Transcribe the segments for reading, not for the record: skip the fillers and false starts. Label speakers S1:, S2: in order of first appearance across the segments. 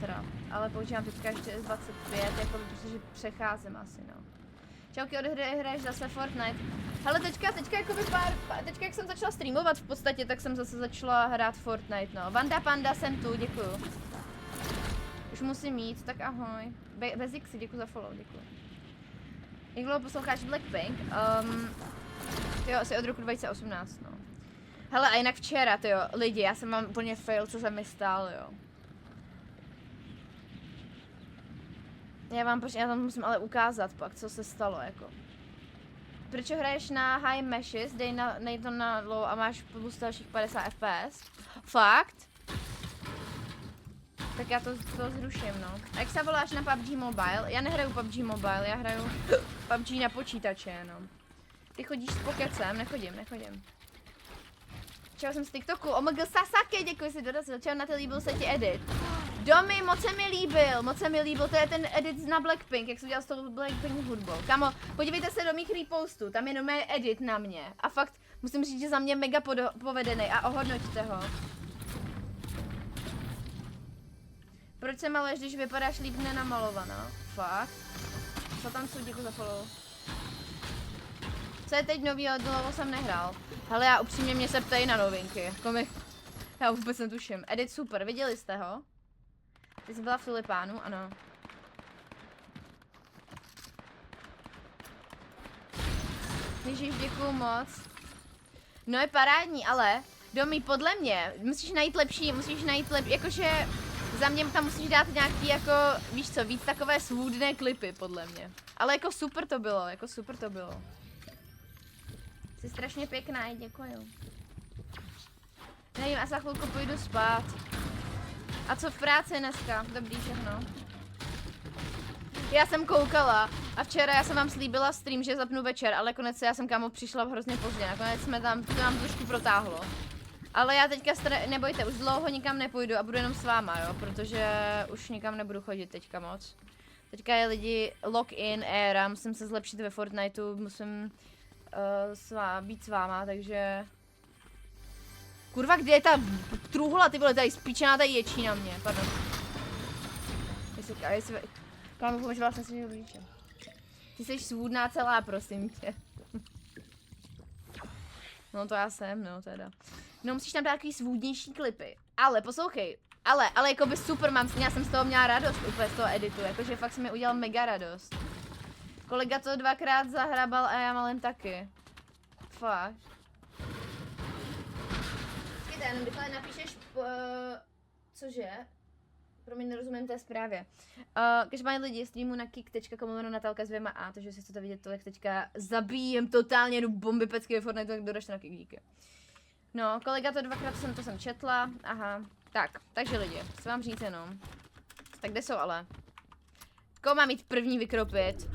S1: teda. Ale používám teďka ještě S25, jako protože přecházím asi, no. Čauky, hraješ zase Fortnite. Hele, teďka jakoby teďka jak jsem začala streamovat v podstatě, tak jsem zase začala hrát Fortnite, no. Vanda Panda, jsem tu, děkuju. Už musím jít, tak ahoj. Bezixi, děkuji za follow, děkuji. Jak dlouho posloucháš Blackpink? Jo, asi od roku 2018, no. Hele, a jinak včera, tyjo, lidi, já jsem mám úplně fail, co se mi stalo, jo. Já vám musím ale ukázat pak, co se stalo, jako. Proč hraješ na high meshes, dej to na low a máš plus dalších 50 fps? Fakt? Tak já to zruším, no. A jak se voláš na PUBG Mobile? Já nehraju PUBG Mobile, já hraju PUBG na počítače jenom. Ty chodíš s pokecem? Nechodím. Čau, jsem z TikToku. OMG Sasake, děkuji, jsi dorazil. Čau, na ty líbil se ti edit. Domy, moc se mi líbil, to je ten edit na Blackpink, jak jsem udělal s tou Blackpink hudbou. Kamo, podívejte se do mých repostů, tam je jenom edit na mě. A fakt, musím říct, že za mě mega povedený a ohodnoťte ho. Proč se maluješ, když vypadáš líp nenamalovaná? Fakt? Co tam jsou, děkuji za follow. Co je teď nový, ale dlouho jsem nehrál. Hele, já upřímně mě se ptají na novinky, jako já vůbec netuším. Edit super, viděli jste ho? Ty jsi byla v Tulipánu, ano. Ježíš, děkuju moc. No je parádní, ale Domy, podle mě, musíš najít lepší, jakože za mě tam musíš dát nějaký jako, víš co, víc takové svůdné klipy, podle mě. Ale jako super to bylo. Jsi strašně pěkná, děkuju. Nevím, a za chvilku půjdu spát. A co v práci dneska? Dobrý všechno. Já jsem koukala a včera já jsem vám slíbila stream, že zapnu večer, ale konec já jsem kámo přišla hrozně pozdě, nakonec to nám trošku protáhlo. Ale já teďka, nebojte, už dlouho nikam nepůjdu a budu jenom s váma, jo, protože už nikam nebudu chodit teďka moc. Teďka je lidi lock-in éra, musím se zlepšit ve Fortniteu, musím být s váma, takže... Kurva, kde je ta truhla, ty vole, tady spíčená, tady ječí na mě, pardon. Kámo, pomožila jsem si rodiče. Ty jsi svůdná celá, prosím tě. No to já jsem, no teda. No musíš tam dát takový svůdnější klipy. Ale poslouchej, ale jakoby super já jsem z toho měla radost úplně z toho editu, jakože fakt jsem mi udělal mega radost. Kolega to dvakrát zahrabal a já malem taky. Fakt. Jenom rychle napíšeš, cože? Promiň, nerozumím té zprávě. Každopádně lidi, streamu na kick.com/Natalka s 2 a, takže si chcete vidět to, jak teďka zabíjem totálně do bomby pecky ve Fortnite, tak dodašte na kick díky. No, kolega to dvakrát to jsem četla, aha. Takže lidi, chci vám říct jenom. Tak kde jsou ale? Koho mám mít první vykropit?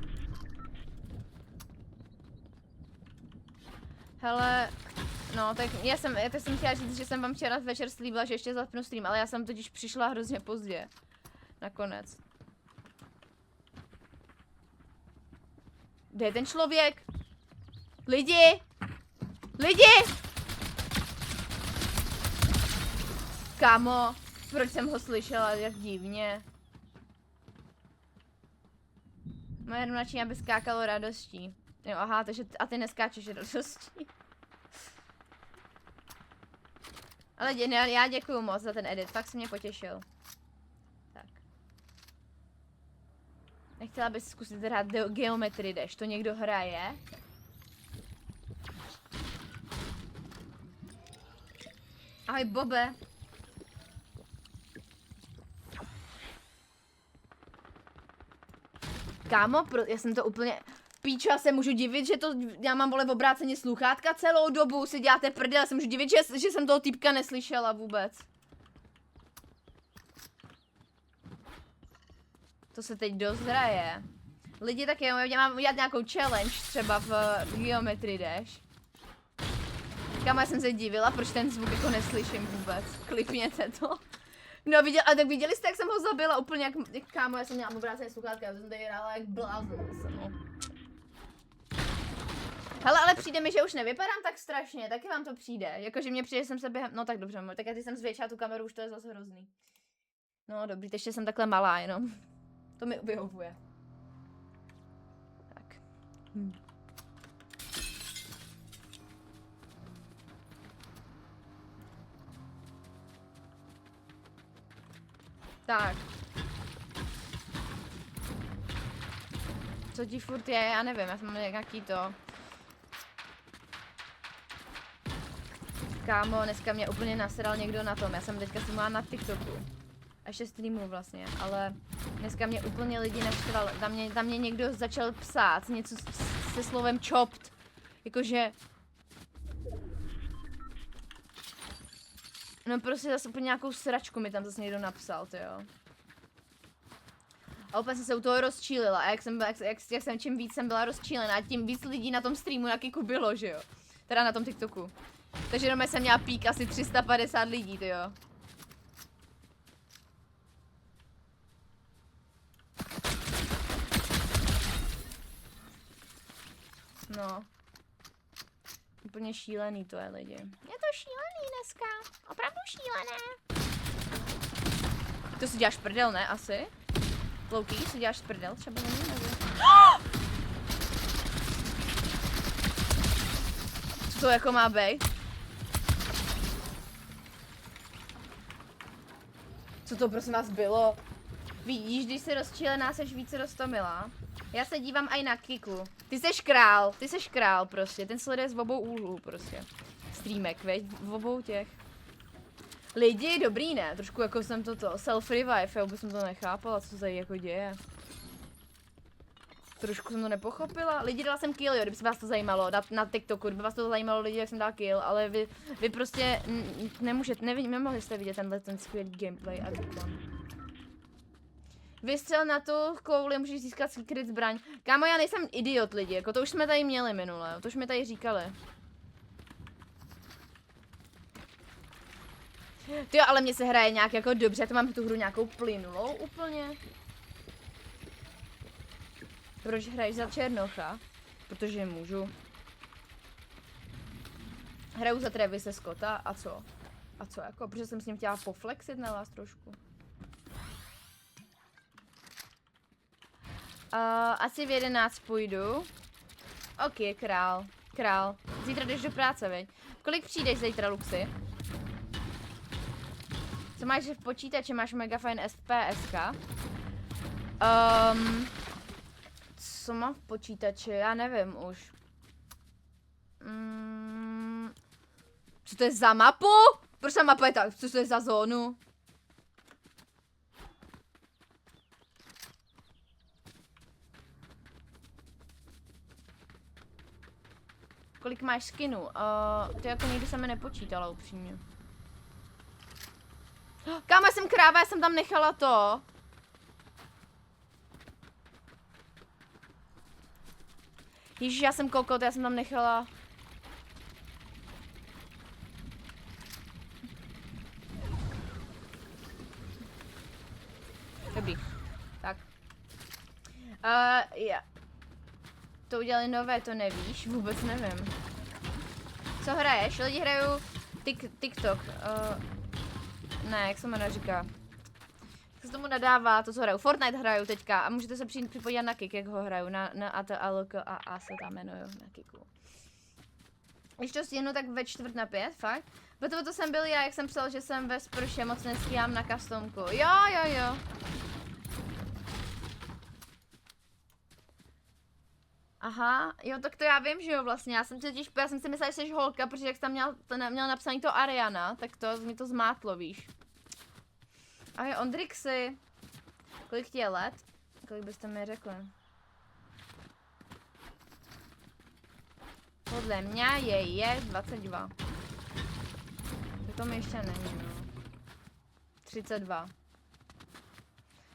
S1: Hele, no tak já jsem chtěla říct, že jsem vám včera večer slíbila, že ještě zapnu stream, ale já jsem totiž přišla hrozně pozdě. Nakonec. Kde je ten člověk? Lidi! Kámo, proč jsem ho slyšela jak divně? Moje mladší, aby skákalo radostí. Jo, aha, takže a ty neskáčeš radostí. Ale já děkuju moc za ten edit, fakt se mě potěšil. Tak. Nechtěla bys zkusit hrát Geometry Dash, to někdo hraje? Ahoj Bobe. Kámo, já jsem to úplně... Píčo, já se můžu divit, že to, já mám vole v obráceně sluchátka celou dobu, si děláte prdel, já se můžu divit, že jsem toho týpka neslyšela vůbec. To se teď dost hraje. Lidi taky, já mám udělat nějakou challenge třeba v Geometry Dash. Kámo, já jsem se divila, proč ten zvuk jako neslyším vůbec. Klipněte to. No tak viděli jste, jak jsem ho zabila úplně jak kámo, já jsem měla obrácené sluchátka, já jsem tady hrála jak blázen zase, no. Hele, ale přijde mi, že už nevypadám tak strašně, taky vám to přijde, jakože mně přijde, že jsem se během, no tak dobře, tak já když jsem zvětšila tu kameru, už to je zase hrozný. No dobrý, ještě jsem takhle malá jenom. To mi vyhovuje. Tak. Tak. Co ti furt je, já nevím, já jsem nějaký to. Kámo, dneska mě úplně nasral někdo na tom, já jsem teďka streamovala na TikToku. A ještě streamu vlastně, ale dneska mě úplně lidi naštval, tam mě někdo začal psát něco se slovem chopped. Jakože... No prostě zase úplně nějakou sračku mi tam zase někdo napsal, jo. A úplně jsem se u toho rozčílila a jak jsem čím víc jsem byla rozčílená, tím víc lidí na tom streamu na Kiku bylo, že jo. Teda na tom TikToku. Takže jenom jsem měla pík asi 350 lidí, jo. No. Úplně šílený to je, lidi. Je to šílený dneska. Opravdu šílené. To si děláš prdel, ne? Asi? Loki, si děláš prdel? Třeba nevím. Co to jako má být? Co to prosím vás bylo? Vidíš, když jsi rozčílená, seš více roztomilá. Já se dívám aj na Kiku. Ty seš král prostě, ten sleduje z obou úhlů prostě. Streamek, veď, v obou těch. Lidi, dobrý ne, trošku jako jsem toto, self-revive, já vůbec jsem to nechápala, co se tady jako děje. Trošku jsem to nepochopila. Lidi, dala jsem kill, jo, kdyby se vás to zajímalo, na TikToku, kdyby vás to zajímalo lidi, jak jsem dala kill, ale vy prostě nemůžete, nemohli jste vidět ten skvělý gameplay a výkon. Vystřel na tu kouli, můžeš získat secret zbraň. Kámo, já nejsem idiot, lidi, jako to už jsme tady měli minule, to už mi tady říkali. Tyjo, ale mně se hraje nějak jako dobře, to mám tu hru nějakou plynulou úplně. Proč hraješ za Černocha? Protože můžu. Hraju za Travise Scotta a co? A co jako? Protože jsem s ním chtěla poflexit na vás trošku. Asi v 11 půjdu. Ok, král. Zítra jdeš do práce, veď? Kolik přijdeš zítra, Luxi? Co máš v počítači? Máš mega fajn SPSka? Co mám v počítači? Já nevím už. Co to je za mapu? Proč ta mapa je tak? Co to je za zónu? Kolik máš skinů? To jako nikdy se mi nepočítala upřímně. Kámo, já jsem kráva, já jsem tam nechala to. Ježiš, já jsem kokot, já jsem tam nechala. Dobrý. Tak. Yeah. To udělali nové, to nevíš? Vůbec nevím. Co hraješ? Lidi hrajou TikTok. Ne, jak se jmenuje říká? Jak se tomu nadává, to co hraju? Fortnite hraju teďka a můžete se připodívat na Kik, jak ho hraju. Na ATLK a se tam jmenuju na Kiku. Když to stihnu, tak ve 4:45, fakt? Protože to jsem byl já, jak jsem psal, že jsem ve sprše, moc nestíhám na customku. Jo. Aha, jo, tak to já vím, že jo, vlastně, já jsem si myslela, že jsi holka, protože jak jsi tam měla napsaný to Ariana, tak to mi to zmátlo, víš. Ahoj, Ondrixy. Kolik ti je let? Kolik byste mi řekli? Podle mě je 22. To mi ještě není, no. 32.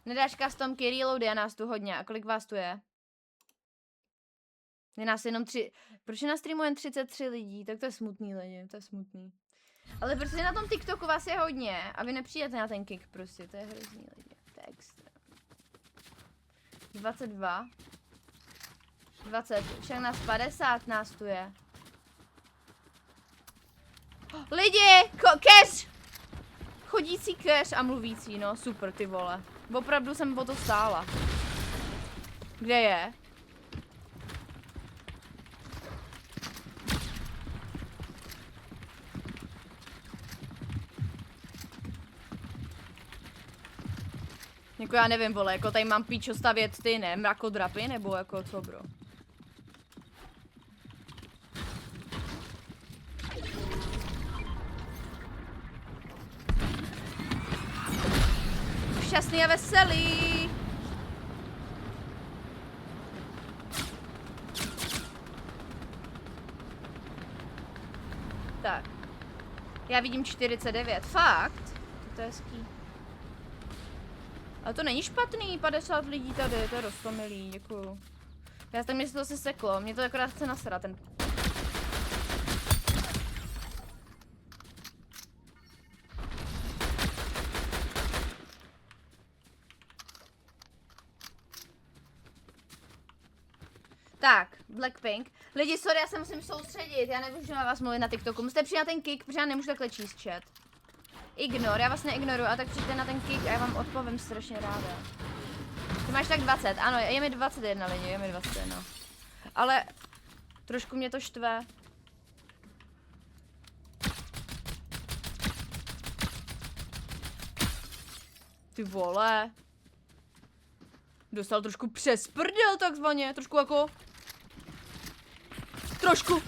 S1: Nedáš customky, reloady, a nás tu hodně. A kolik vás tu je? Je nás jenom 3. Proč je na streamu jen 33 lidí? Tak to je smutný, lidi, to je smutný. Ale prostě na tom TikToku vás je hodně a vy nepřijdete na ten kick prostě, to je hrozný, lidi. To je extra. 22. 20, však nás 50 nás tu je. Lidi, cash! chodící keř a mluvící, no super ty vole. Opravdu jsem o to stála. Kde je? Jako já nevím, vole, jako tady mám píčo stavět ty, ne, mrakodrapy, nebo jako co, bro? Šťastný a veselý! Tak. Já vidím 49, fakt? To je hezký. Ale to není špatný, 50 lidí tady, to je roztomilý, děkuju. Já tak mě se to se seklo, mě to akorát chce nasrat ten... Tak, Blackpink. Lidi, sorry, já se musím soustředit, já nemůžu na vás mluvit na TikToku. Musíte přijít na ten kick, protože já nemůžu takhle číst chat. Ignor, já vás neignoruju, a tak přijďte na ten kick a já vám odpovím strašně ráda. Ty máš tak 20, ano, je mi 21 lidi, je mi 21. Ale trošku mě to štve. Ty vole. Dostal trošku přes prdel takzvaně, trošku jako... Trošku.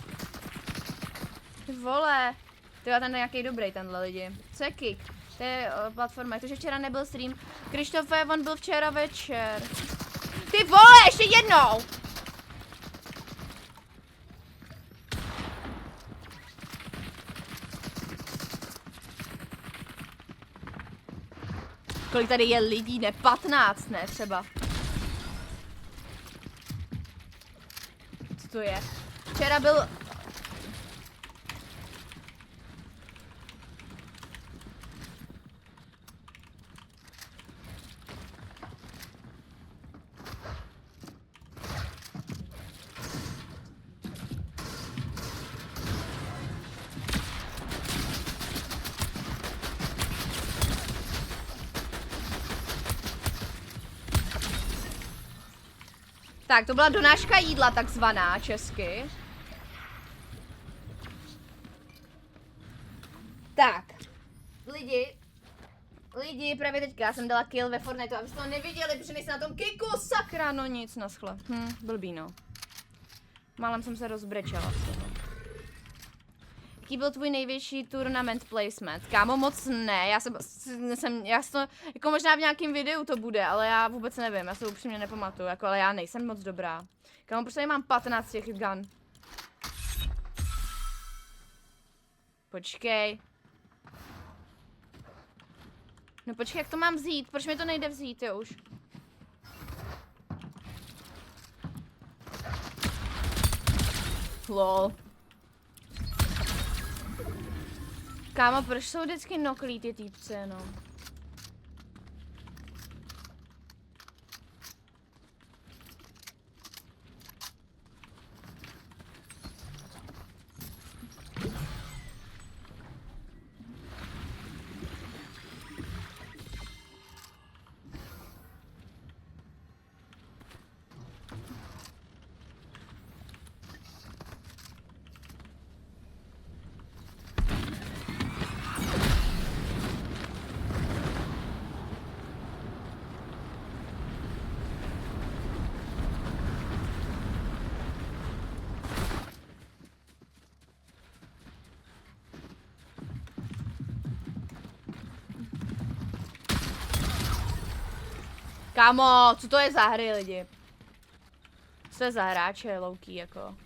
S1: Ty vole. Ty ten je nějaký dobrý tenhle lidi. Co je kick? To je platforma, protože včera nebyl stream. Krištofe, on byl včera večer. Ty vole, ještě jednou! Kolik tady je lidí, ne 15, ne třeba. Co to je? Včera byl... Tak, to byla donáška jídla, takzvaná česky. Tak. Lidi, právě teďka jsem dala kill ve Fortniteu, abyste to neviděli, protože nejsem na tom kicku, sakra, no nic, naschle. Blbý no. Málem jsem se rozbrečela z toho. Jaký byl tvůj největší tournament placement? Kámo, moc ne, já to, jako možná v nějakém videu to bude, ale já vůbec nevím, já se upřímně nepamatuju, jako, ale já nejsem moc dobrá. Kámo, prostě tady mám 15 těch gun. Počkej. No počkej, jak to mám vzít? Proč mi to nejde vzít, jo už? Lol. Kámo, proč jsou vždycky noklí ty týpce, no? Kámo, co to je za hry, lidi? Co to je za hráče, louký, jako?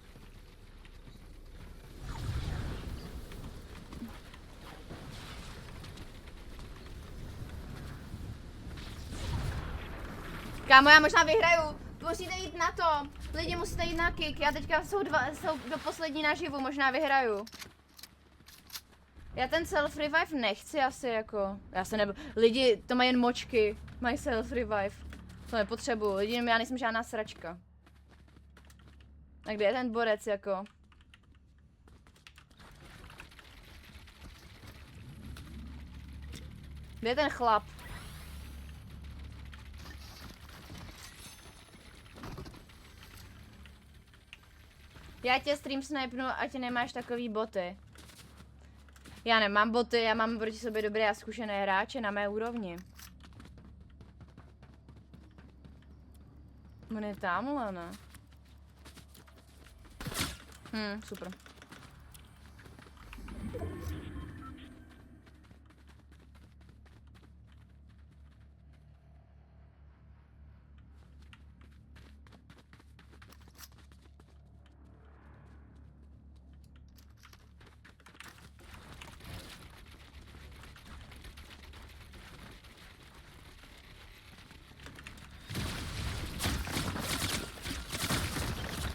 S1: Kámo, já možná vyhraju. Musíte jít na to. Lidi, musíte jít na kick. Já teďka jsou do poslední naživu, možná vyhraju. Já ten self-revive nechci asi jako. Já se nebo. Lidi, to mají jen močky. Mají self-revive. To nepotřebuju. Lidi, já nejsem žádná sračka. A kde je ten borec jako? Kde je ten chlap? Já tě stream snipnu, ať nemáš takový boty. Já nemám boty, já mám proti sobě dobré a zkušené hráče na mé úrovni. On je tamhle, ne? Super.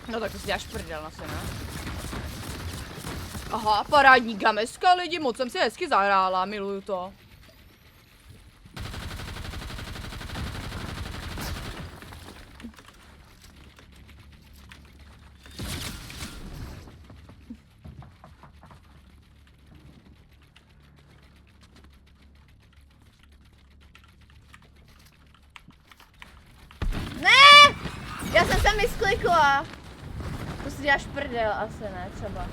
S1: No tak to si děláš prdel asi, ne? Aha, parádní gameska, lidi, moc jsem si hezky zahrála, miluju to. Ne! Já jsem se misklikla. To si děláš prdel asi, ne, třeba.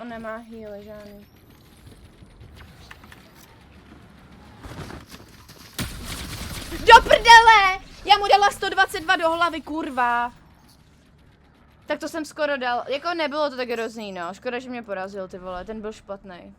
S1: On nemá heal žádný. Do prdele! Já mu dala 122 do hlavy, kurva. Tak to jsem skoro dal, jako nebylo to tak hrozný, no. Škoda, že mě porazil, ty vole, ten byl špatný.